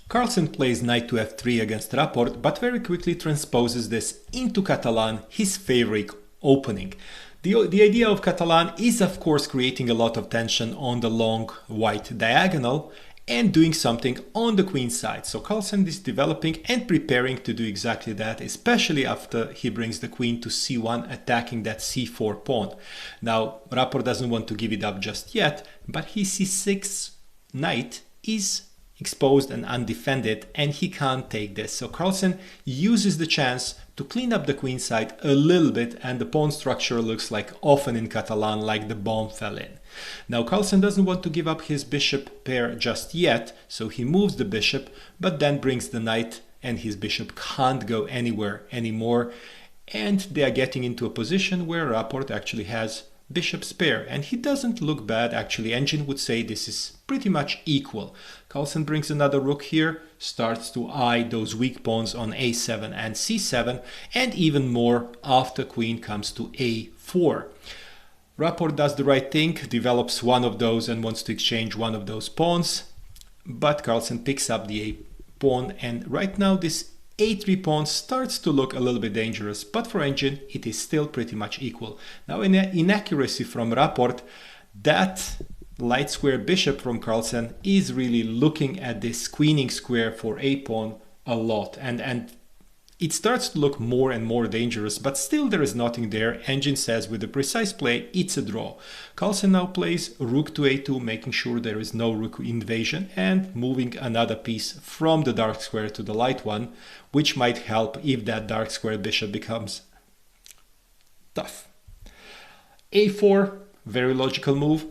Carlsen plays knight to f3 against Rapport, but very quickly transposes this into Catalan, his favorite opening. The idea of Catalan is of course creating a lot of tension on the long white diagonal and doing something on the queen side. So Carlsen is developing and preparing to do exactly that, especially after he brings the queen to c1, attacking that c4 pawn. Now Rapport doesn't want to give it up just yet, but his c6 knight is exposed and undefended, and he can't take this. So Carlsen uses the chance to clean up the queen side a little bit, and the pawn structure looks like often in Catalan like the bomb fell in. Now Carlsen doesn't want to give up his bishop pair just yet, so he moves the bishop, but then brings the knight, and his bishop can't go anywhere anymore, and they are getting into a position where Rapport actually has bishop's pair, and he doesn't look bad. Actually, Engine would say this is pretty much equal. Carlsen brings another rook here, starts to eye those weak pawns on a7 and c7, and even more after queen comes to a4. Rapport does the right thing, develops one of those and wants to exchange one of those pawns, but Carlsen picks up the a pawn, and right now this a3 pawn starts to look a little bit dangerous, but for Engine it is still pretty much equal. Now in an inaccuracy from Rapport, that light square bishop from Carlsen is really looking at this queening square for a pawn a lot, and it starts to look more and more dangerous, but still there is nothing there. Engine says with a precise play it's a draw. Carlsen now plays rook to a2, making sure there is no rook invasion and moving another piece from the dark square to the light one, which might help if that dark square bishop becomes tough. a4, very logical move.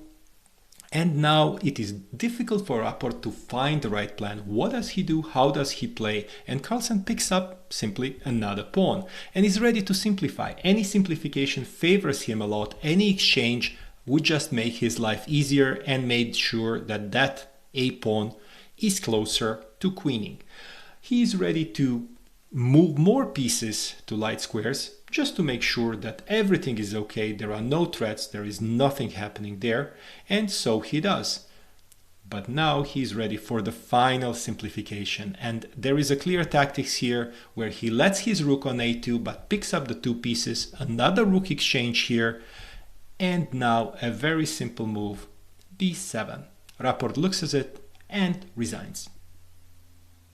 And now it is difficult for Rapport to find the right plan. What does he do? How does he play? And Carlsen picks up simply another pawn and is ready to simplify. Any simplification favors him a lot. Any exchange would just make his life easier and made sure that that a pawn is closer to queening. He is ready to move more pieces to light squares just to make sure that everything is okay, there are no threats, there is nothing happening there, and so he does. But now he's ready for the final simplification, and there is a clear tactics here where he lets his rook on a2 but picks up the two pieces, another rook exchange here, and now a very simple move, b7. Rapport looks at it and resigns.